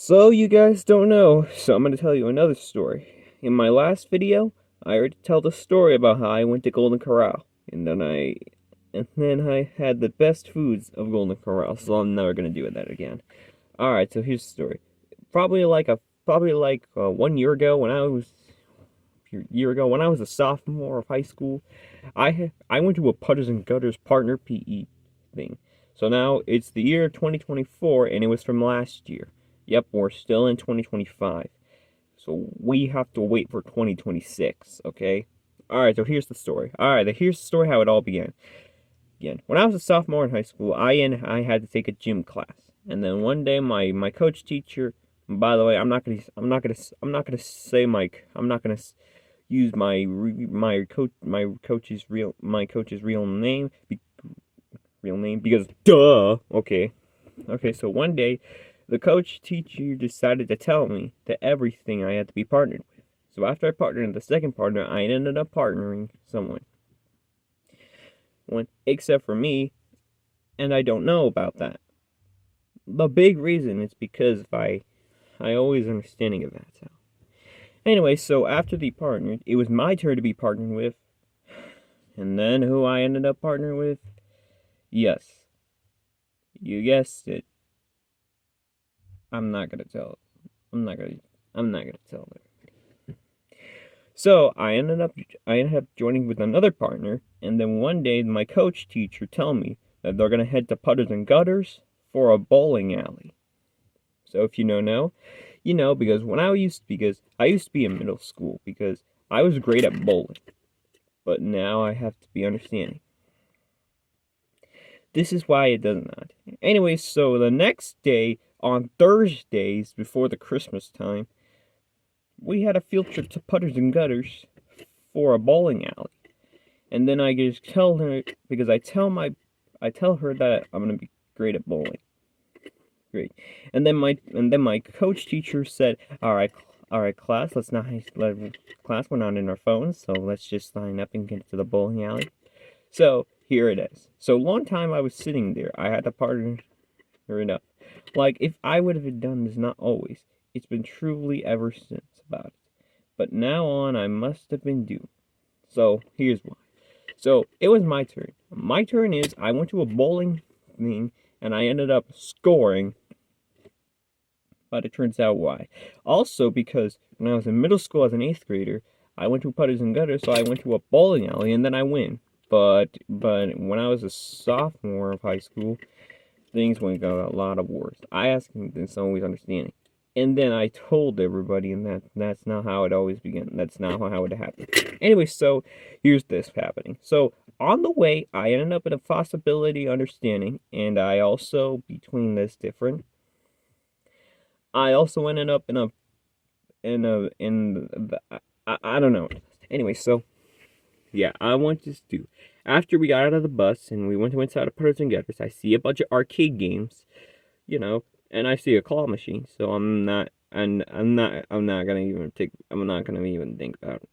So you guys don't know, so I'm going to tell you another story. In my last video, I already told the story about how I went to Golden Corral, and then I had the best foods of Golden Corral, so I'm never going to do that again. All right, so here's the story. Probably like 1 year ago when I was a sophomore of high school, I went to a Putters and Gutters partner PE thing. So now it's the year 2024 and it was from last year. Yep, we're still in 2025. So we have to wait for 2026, okay? All right, so here's the story. All right, here's the story how it all began. When I was a sophomore in high school, I had to take a gym class. And then one day my coach teacher, by the way, I'm not gonna use my coach's real name because duh. Okay. So one day, the coach teacher decided to tell me that everything I had to be partnered with. So after I partnered with the second partner, I ended up partnering someone. One except for me, and I don't know about that. The big reason is because I always understanding of that. So anyway, so after the partner, it was my turn to be partnered with, and then who I ended up partnering with? Yes, you guessed it. I'm not gonna tell. I'm not gonna. I'm not gonna tell her. So I ended up joining with another partner, and then one day my coach teacher tell me that they're gonna head to Putters and Gutters for a bowling alley. So if you know, you know because I used to be in middle school because I was great at bowling, but now I have to be understanding. This is why it does not. Anyway, so the next day on Thursdays before the Christmas time, we had a field trip to Putters and Gutters for a bowling alley. And then I just tell her because I tell her that I'm gonna be great at bowling. Great. And then my coach teacher said, all right, class, class, we're not in our phones, so let's just sign up and get to the bowling alley. So here it is. So long time I was sitting there. I had to partner it up. Like if I would have done this, not always. It's been truly ever since about it. But now on, I must have been doomed. So here's why. So it was my turn. My turn is I went to a bowling thing and I ended up scoring. But it turns out why. Also because when I was in middle school as an eighth grader, I went to Putters and Gutters, so I went to a bowling alley and then I win. But when I was a sophomore of high school, things went a lot of worse. I asked him this always understanding. And then I told everybody, and that's not how it always began. That's not how it happened. Anyway, so here's this happening. So on the way, I ended up in a possibility understanding, and I also between this different. I also ended up in the I don't know. Anyway, so yeah, I want to do. After we got out of the bus and we went to inside of Putters and Gutters, I see a bunch of arcade games, you know, and I see a claw machine. So I'm not gonna even think about it.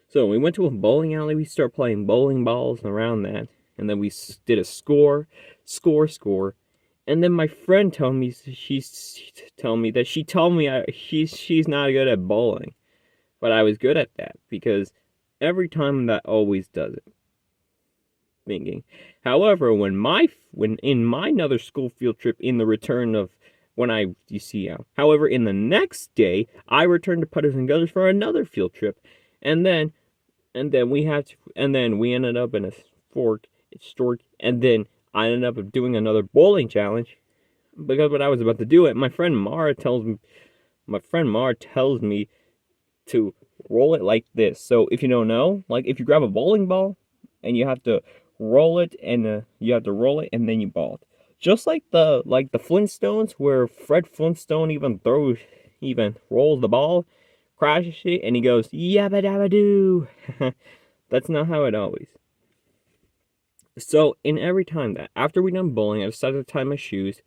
So we went to a bowling alley. We start playing bowling balls around that, and then we did a score. And then my friend told me she told me she's not good at bowling, but I was good at that because every time that always does it. Thinking. However, when in my another school field trip in the return of when I you see how. However, in the next day, I returned to Putters and Gutters for another field trip, and then we ended up in a stork, and then I ended up doing another bowling challenge because when I was about to do it, my friend Mara tells me to roll it like this. So if you don't know, like if you grab a bowling ball and you have to roll it and then you ball it. Just like the Flintstones where Fred Flintstone even rolls the ball, crashes it, and he goes yabba dabba doo. That's not how it always. So in every time that after we done bowling, I decided to tie my shoes.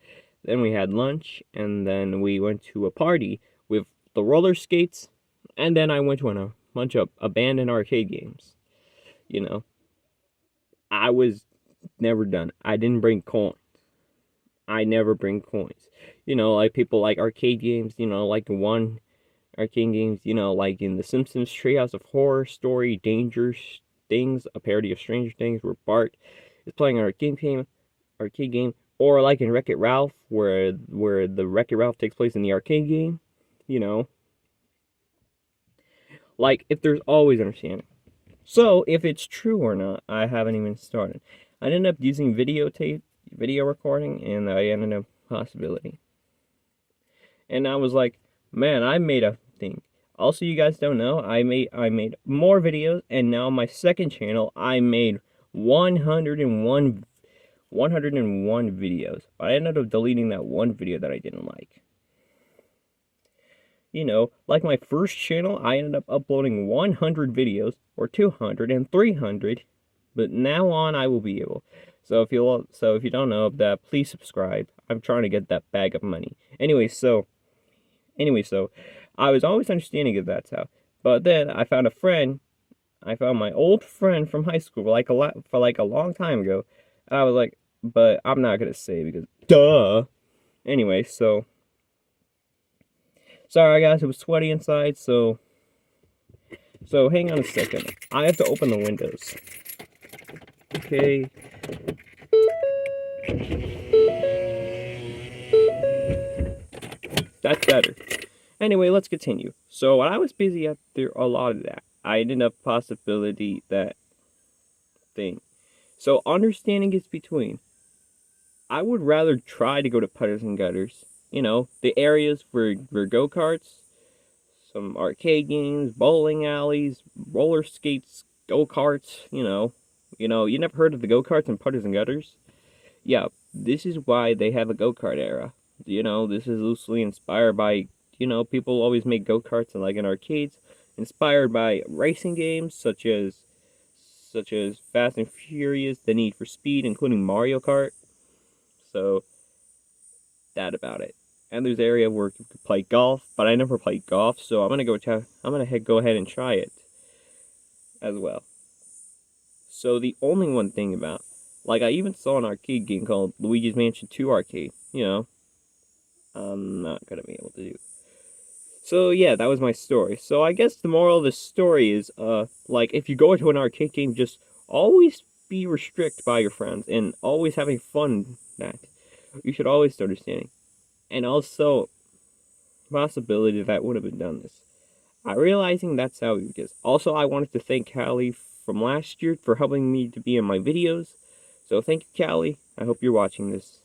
Then we had lunch, and then we went to a party with the roller skates, and then I went to a bunch of abandoned arcade games. You know, I was never done. I didn't bring coin. I never bring coins. Like people like arcade games, like the one arcade games, like in The Simpsons Treehouse of Horror Story, Dangerous Things, a parody of Stranger Things, where Bart is playing an arcade game, or like in Wreck-It Ralph, where the Wreck-It Ralph takes place in the arcade game, you know, like if there's always understanding. So if it's true or not, I haven't even started. I ended up using video recording, and I ended up possibility. And I was like, man, I made a thing. Also, you guys don't know, I made more videos, and now my second channel, I made 101 videos. But I ended up deleting that one video that I didn't like. Like my first channel, I ended up uploading 100 videos, or 200 and 300, but now on I will be able. So if you don't know that, please subscribe. I'm trying to get that bag of money. So I was always understanding of that's how. But then I found my old friend from high school, for like a long time ago. And I was like, but I'm not gonna say because duh. Anyway, so sorry guys, it was sweaty inside, so hang on a second. I have to open the windows. Okay. That's better. Anyway, let's continue. So when I was busy after a lot of that, I ended up possibility that thing. So understanding is between. I would rather try to go to Putters and Gutters. The areas where go-karts, some arcade games, bowling alleys, roller skates, go-karts, you never heard of the go-karts and Putters and Gutters? Yeah, this is why they have a go-kart era. This is loosely inspired by, people always make go-karts like in arcades, inspired by racing games such as Fast and Furious, The Need for Speed, including Mario Kart. So that about it. And there's an area where you could play golf, but I never played golf, so I'm gonna go ahead and try it as well. So the only one thing about, like, I even saw an arcade game called Luigi's Mansion 2 Arcade. I'm not gonna be able to do. So yeah, that was my story. So I guess the moral of the story is, like, if you go into an arcade game, just always be restricted by your friends and always having fun. That you should always start understanding, and also possibility that would have been done this. I realizing that's how it is. Also, I wanted to thank Callie from last year for helping me to be in my videos. So thank you, Callie. I hope you're watching this.